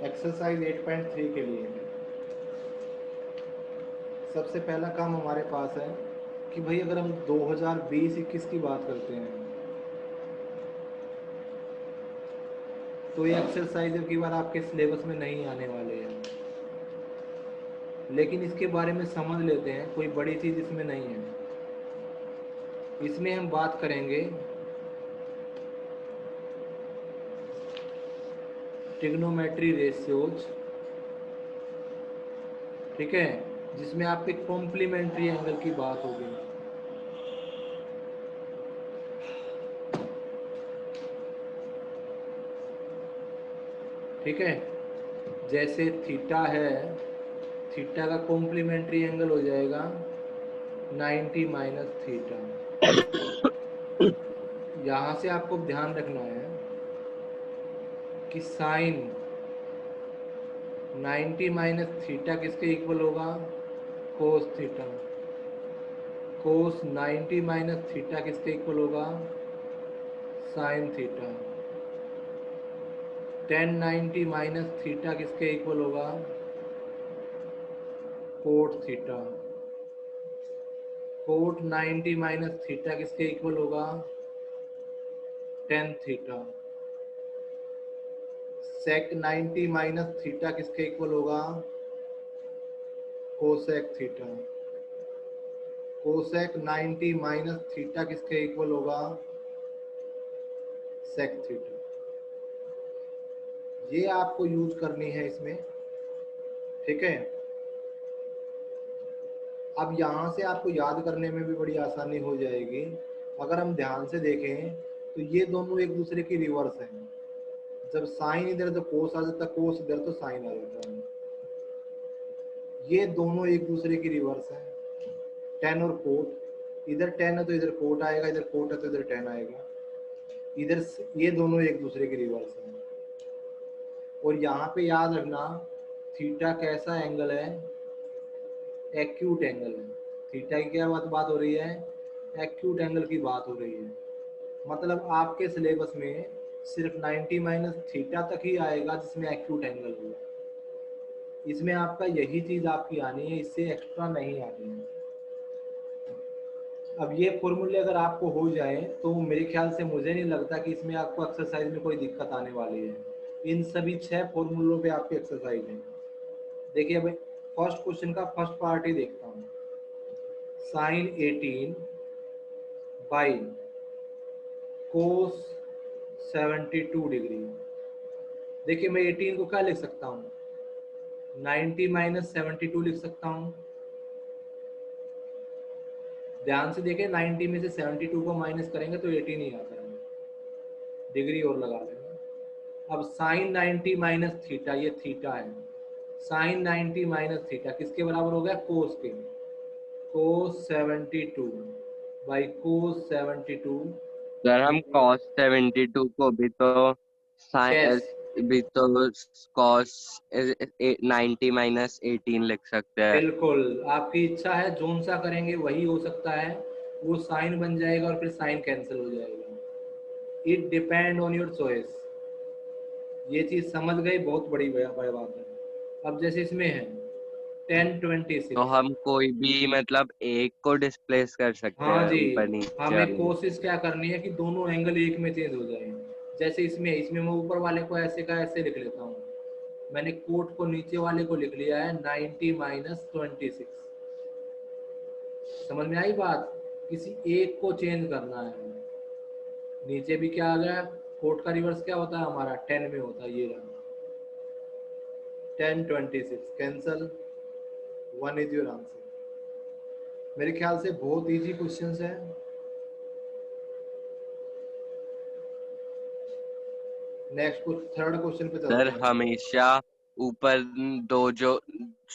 Exercise 8.3 के लिए सबसे पहला काम हमारे पास है कि भाई अगर हम 2020-21 की बात करते हैं तो ये एक्सरसाइज की बार आपके सिलेबस में नहीं आने वाले हैं, लेकिन इसके बारे में समझ लेते हैं। कोई बड़ी चीज़ इसमें नहीं है। इसमें हम बात करेंगे ट्रिग्नोमेट्री रेशियोज, ठीक है, जिसमें आपके कॉम्प्लीमेंट्री एंगल की बात होगी। ठीक है, जैसे थीटा है, थीटा का कॉम्प्लीमेंट्री एंगल हो जाएगा 90 माइनस थीटा। यहाँ से आपको ध्यान रखना है कि साइन 90 माइनस थीटा किसके इक्वल होगा? Cos theta. Cos 90 minus theta किसके इक्वल होगा? Sine theta. Tan 90 minus theta किसके इक्वल होगा? Cot theta. Cot 90 minus theta किसके इक्वल होगा? Tan theta. Sec 90 minus theta किसके इक्वल होगा? Cosec theta. Cosec 90 minus theta किसके इक्वल होगा? Sec theta. ये आपको यूज करनी है इसमें, ठीक है। अब यहाँ से आपको याद करने में भी बड़ी आसानी हो जाएगी। अगर हम ध्यान से देखें तो ये दोनों एक दूसरे की रिवर्स हैं। जब साइन इधर तो कोस आ जाता है, कोस इधर तो साइन आ जाता है। ये दोनों एक दूसरे की रिवर्स हैं, टेन और कोट। इधर टेन है तो इधर कोट आएगा, इधर कोट है तो इधर टेन आएगा। इधर ये दोनों एक दूसरे की रिवर्स हैं। और यहाँ पे याद रखना, थीटा कैसा एंगल है? एक्यूट एंगल है। थीटा की क्या बात हो रही है? एक्यूट एंगल की बात हो रही है। मतलब आपके सिलेबस में सिर्फ 90 माइनस थीटा तक ही आएगा जिसमें एक्यूट एंगल होगा। इसमें आपका यही चीज आपकी आनी है, इससे एक्स्ट्रा नहीं आनी है। अब ये फॉर्मूले अगर आपको हो जाए तो मेरे ख्याल से मुझे नहीं लगता कि इसमें आपको एक्सरसाइज में कोई दिक्कत आने वाली है। इन सभी 6 फॉर्मूलों पे आपकी एक्सरसाइज है। देखिए भाई, फर्स्ट क्वेश्चन का फर्स्ट पार्ट ही देखता हूँ। Sine 18 by cos 72 degree. देखिए मैं 18 को क्या लिख सकता हूँ? 90 माइनस 72 लिख सकता हूँ। ध्यान से देखिए, 90 में से 72 को माइनस करेंगे तो 18 ही आता है। डिग्री और लगा लेंगे। अब साइन 90 माइनस थीटा, ये थीटा है। साइन 90 माइनस थीटा किसके बराबर हो गया? कोस के। कोस 72 बाई कोस 72। सर हम cos 72 को भी तो यस, भी तो cos 90 माइनस 18 लिख सकते हैं। बिल्कुल आपकी इच्छा है, जोन सा करेंगे वही हो सकता है। वो साइन बन जाएगा और फिर साइन कैंसिल हो जाएगा। It depend on your choice. ये चीज समझ गई, बहुत बड़ी बड़ी बात है। अब जैसे इसमें है 1026। तो हम कोई भी मतलब एक को डिस्प्लेस कर सकते हाँ हैं जी, ऊपर नीचे हमें वाले को। कोशिश क्या करनी है कि दोनों एंगल एक में चेंज हो जाए। जैसे इसमें मैं ऊपर वाले को ऐसे का ऐसे लिख लेता हूँ। मैंने कोट को नीचे वाले को लिख लिया है 90 माइनस 26। समझ में आई बात? किसी एक को चेंज करना है। नीचे भी क्या आ गया? कोट का रिवर्स क्या होता है हमारा? 10 में होता है, ये रहा 1026 कैंसल। 1 is your answer. मेरे ख्याल से बहुत इजी क्वेश्चंस है। नेक्स्ट थर्ड क्वेश्चन पे सर चलते हैं। हमेशा ऊपर दो जो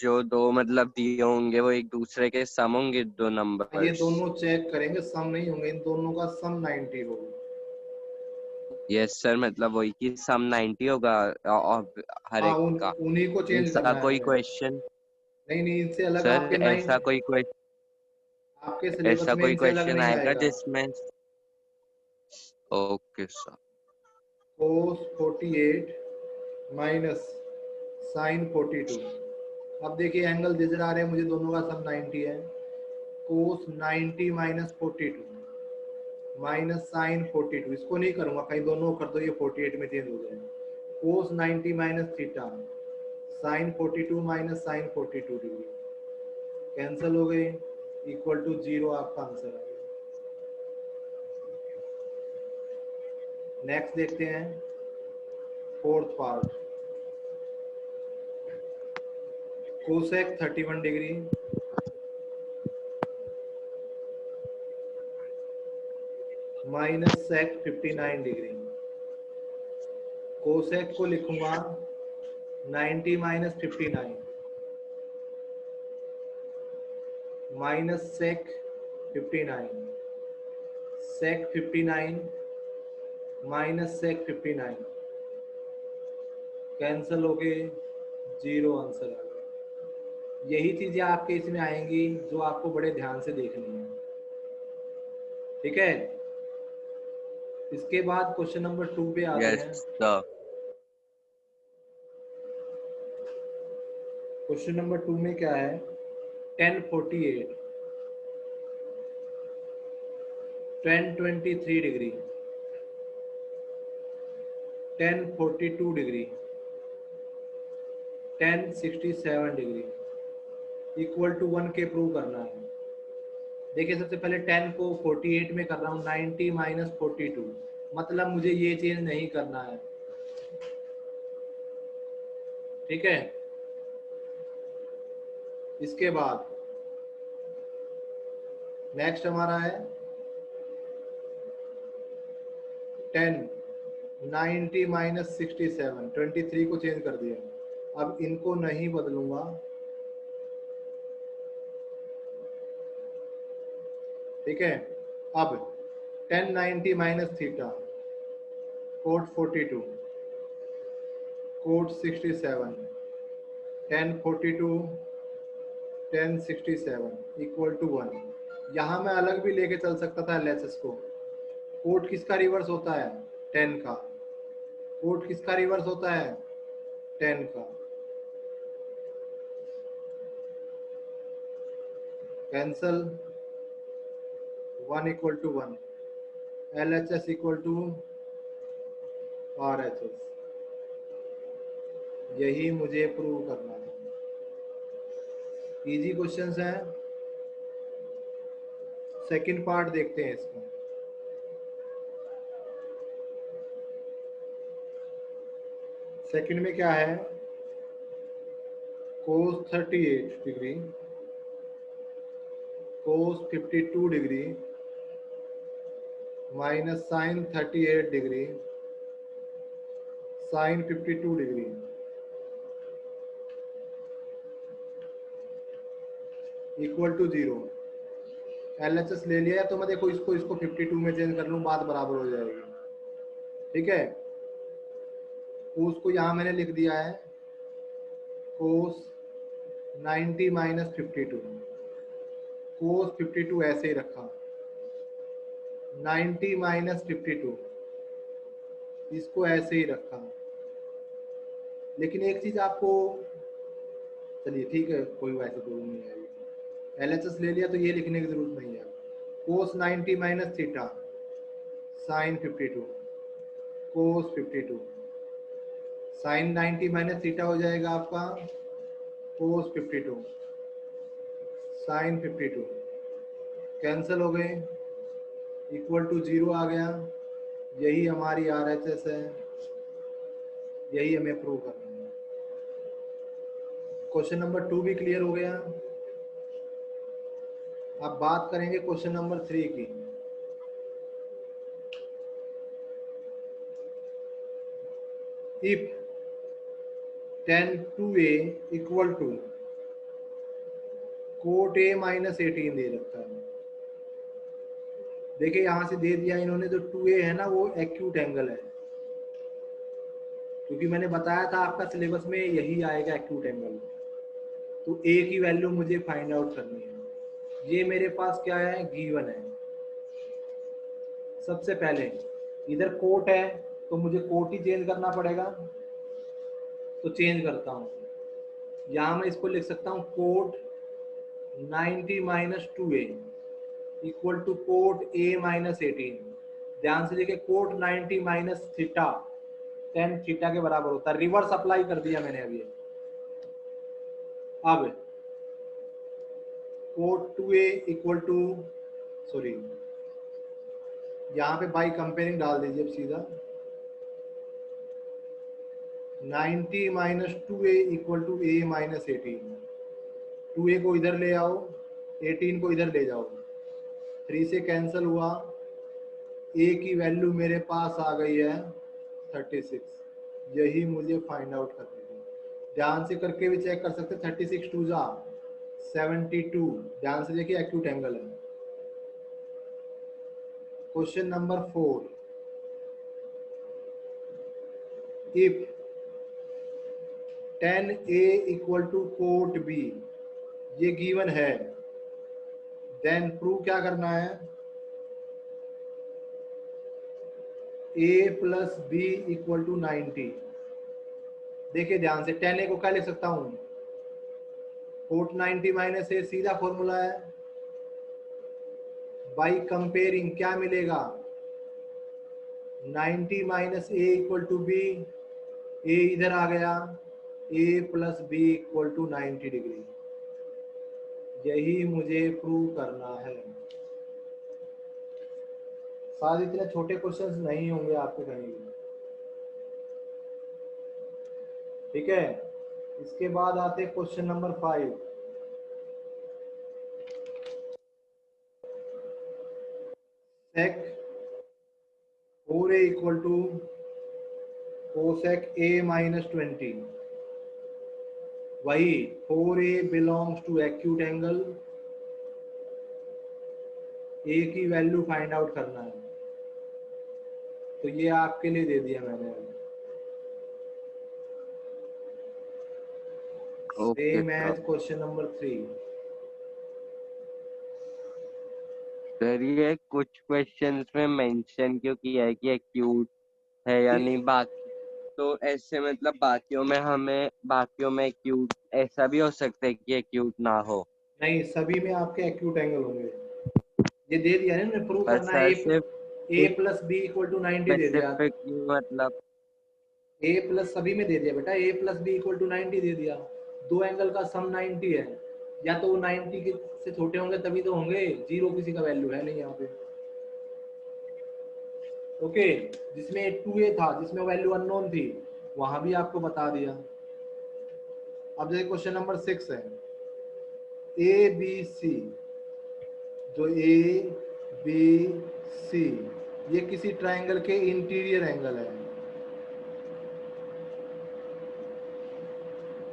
जो दो मतलब दिए होंगे वो एक दूसरे के सम होंगे, दो ये नंबर्स। दोनों चेक करेंगे, सम नहीं होंगे। इन दोनों का सम 90 होगा। यस सर, मतलब वही कि सम 90 होगा और हर हाँ, एक का। उन्हीं को चेंज ऐसा करना है कोई हमें। क्वेश्चन नहीं नहीं, इनसे अलग सर, आपके नाइन, ऐसा कोई क्वेश्चन आपके सिलेबस ऐसा में कोई इनसे अलग क्वेश्चन नहीं आएगा आएगा। जिसमें। Okay sir. Cos 48 minus sine 42। अब देखिए एंगल दिस आ रहे हैं मुझे, दोनों का सम 90 है। कोस 90 माइनस 42 माइनस साइन 42, इसको नहीं करूंगा, कहीं दोनों कर दो, ये 48 में चेंज हो जाए। Cos 90 minus theta sine 42 minus sine 42 degree cancel हो गए, इक्वल टू 0 आपका आंसर आ गया। नेक्स्ट देखते हैं fourth part. Cosec 31 degree minus sec 59 degree. Cosec को लिखूंगा 90 minus 59 minus sec 59, sec 59 minus sec 59 cancel हो गए, 0 आंसर आ गया। यही चीजें आपके इसमें आएंगी जो आपको बड़े ध्यान से देखनी है, ठीक है। इसके बाद क्वेश्चन नंबर 2 पे आते हैं। Yes sir. क्वेश्चन नंबर 2 में क्या है, 1048 1023 degree 1042 degree 1067 degree equal to 1 के प्रूव करना है। देखिए सबसे पहले 10 को 48 में कर रहा हूँ, 90 माइनस 42, मतलब मुझे ये चेंज नहीं करना है, ठीक है। इसके बाद नेक्स्ट हमारा है 10 90 माइनस 67, 23 को चेंज कर दिया। अब इनको नहीं बदलूंगा, ठीक है। अब 1090 minus theta cot 42 cot 67 1042 1067 equal to 1। यहाँ मैं अलग भी लेके चल सकता था LHS को। कोट किसका रिवर्स होता है, 10 का। कोट किसका रिवर्स होता है, 10 का। Cancel, 1 equal to 1, LHS equal to RHS। यही मुझे प्रूव करना है। इजी क्वेश्चंस हैं। सेकंड पार्ट देखते हैं इसका। सेकंड में क्या है, cos 38 degree cos 52 degree minus sine 38 degree sine 52 degree equal to 0। LHS ले लिया है तो मैं देखो इसको 52 में चेंज कर लूँ, बात बराबर हो जाएगी, ठीक है। कोस को यहाँ मैंने लिख दिया है कोस 90 माइनस 52, कोस 52 ऐसे ही रखा, 90 माइनस 52 इसको ऐसे ही रखा। लेकिन एक चीज आपको, चलिए ठीक है, कोई वैसे प्रॉब्लम नहीं आएगी। LHS ले लिया तो ये लिखने की जरूरत नहीं है। कोस 90 माइनस थीटा साइन 52 कोस 52 साइन 90 माइनस थीटा हो जाएगा आपका कोस 52 साइन 52 कैंसिल हो गए, इक्वल टू 0 आ गया। यही हमारी RHS है, यही हमें प्रूव करना है। क्वेश्चन नंबर 2 भी क्लियर हो गया। अब बात करेंगे क्वेश्चन नंबर 3 की। If tan 2a equal to cot a minus 18 दे रखा है। देखिए यहां से दे दिया इन्होंने, जो 2a है ना वो एक्यूट एंगल है, क्योंकि मैंने बताया था आपका सिलेबस में यही आएगा एक्यूट एंगल। तो a की वैल्यू मुझे फाइंड आउट करनी है। ये मेरे पास क्या है, गिवन है। सबसे पहले इधर कोट है तो मुझे कोट ही चेंज करना पड़ेगा, तो चेंज करता हूँ, यहाँ मैं इसको लिख सकता हूँ cot 90 minus 2a equal to cot a minus 18। ध्यान से देखिए, कोट 90 माइनस थीटा 10 थीटा के बराबर होता है। रिवर्स अप्लाई कर दिया मैंने अभी। अब coat 2a equal to, sorry यहाँ पे बाई कंपेयरिंग डाल दीजिए अब सीधा, 90 minus 2a equal to a minus 18। 2a को इधर ले आओ, 18 को इधर ले जाओ, 3 से कैंसिल हुआ, a की वैल्यू मेरे पास आ गई है 36। यही मुझे फाइंड आउट करनी थी। ध्यान से करके भी चेक कर सकते, 36 टू जा 72। ध्यान से देखिए, एक्यूट एंगल है। Question number 4, if 10a equal to cot b, ये गिवन है, देन प्रूव क्या करना है, a plus B equal to 90। देखिए ध्यान से, 10a को क्या लिख सकता हूं, कोट 90 माइनस ए, सीधा फॉर्मूला है। बाई कंपेयरिंग क्या मिलेगा, 90 minus A equal to B, A इधर आ गया, a plus B equal to 90 degree. यही मुझे प्रूव करना है। शायद इतने छोटे क्वेश्चंस नहीं होंगे आपके कहीं भी। ठीक है, इसके बाद आते हैं question number 5। Sec 4a equal to cosec a minus 20। वही 4a belongs to acute angle, a की वैल्यू फाइंड आउट करना है। तो ये आपके लिए दे दिया मैंने। Okay same as question number 3। Sir, ये कुछ क्वेश्चंस में मेंशन क्यों किया है कि एक्यूट है या नहीं, बाकी तो ऐसे मतलब बाकियों में एक्यूट ऐसा भी हो सकता है कि एक्यूट ना हो। नहीं, सभी में आपके एक्यूट एंगल होंगे। ये दे दिया है, प्रूव पर करना है। सर सिर्फ ए प्लस बी इक्वल टू 90 दे दिया। स्पेसिफिक मतलब ए प्लस सभी में दे दिया बेटा, ए प्लस बी इक्वल टू 90 दे दिया। दो एंगल का सम 90 है, या तो वो 90 के से छोटे होंगे तभी तो होंगे, जीरो किसी का वैल्यू है नहीं यहाँ पे। ओके, जिसमें 2a था, जिसमें वैल्यू अननोन थी, वहां भी आपको बता दिया। अब जैसे क्वेश्चन नंबर 6 है, ए बी सी, जो ए बी सी ये किसी ट्रायंगल के इंटीरियर एंगल है।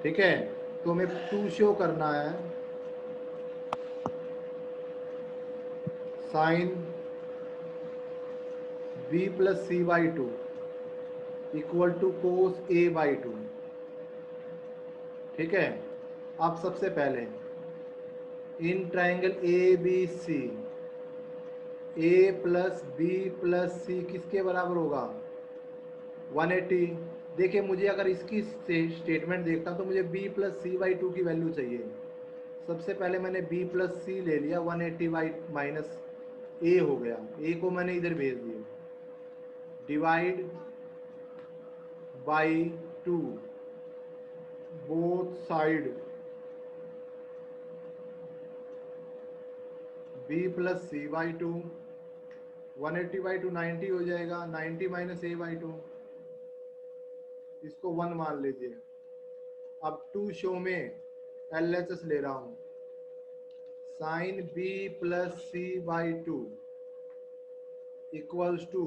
ठीक है, तो हमें टू शो करना है, sine B plus C by two equal to cos A by two. ठीक है, अब सबसे पहले in triangle A B C, A plus B plus C किसके बराबर होगा, 180। देखिए, मुझे अगर इसकी स्टेटमेंट देखता हूँ तो मुझे b plus C by two की वैल्यू चाहिए। सबसे पहले मैंने b प्लस सी ले लिया, 180 बाई माइनस ए हो गया, a को मैंने इधर भेज दिया, divide by 2 both side, b plus C by two, 180 by two 90 हो जाएगा, 90 माइनस ए बाई टू, इसको 1 मान लीजिए। अब टू शो में LHS ले रहा हूं, sine b plus C by two equals to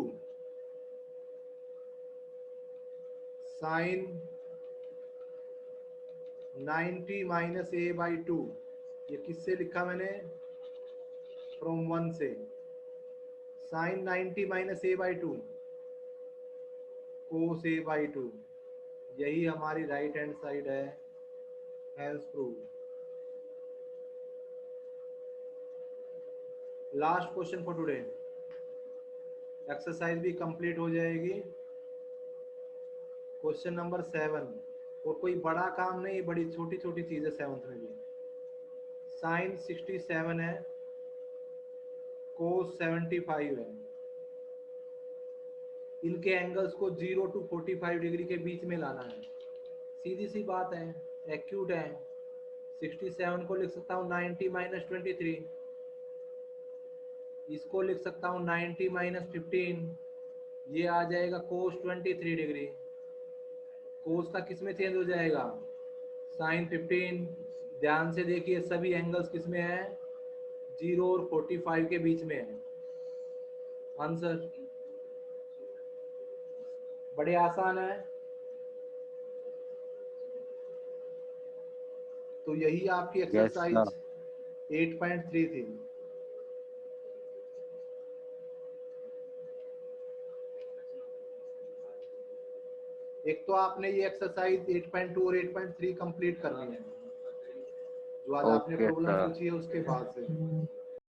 sine 90 minus A by two. ये किससे लिखा मैंने, फ्रॉम 1 से, sine 90 minus A by two cos A by two. यही हमारी राइट हैंड साइड है, hence prove. Last question for today, exercise भी complete हो जाएगी। क्वेश्चन नंबर 7, और कोई बड़ा काम नहीं, बड़ी छोटी छोटी चीज है 7th में भी। साइन 67 है, कोस 75 है। इनके एंगल्स को 0 to 45 डिग्री के बीच में लाना है। सीधी सी बात है, एक्यूट है। 67 को लिख सकता हूँ 90 - 23, इसको लिख सकता हूँ 90 - 15, ये आ जाएगा कोस 23 डिग्री। कोस का किस में चेंज हो जाएगा, साइन 15। ध्यान से देखिए सभी एंगल्स किस में है, 0 और 45 के बीच में है। आंसर बड़े आसान है। तो यही आपकी यस सर। एक्सरसाइज 8.3 थी। एक तो आपने ये एक्सरसाइज 8.2 और 8.3 कंप्लीट करनी है, जो आज आपने ओके प्रॉब्लम सर। पूछी है उसके बाद से।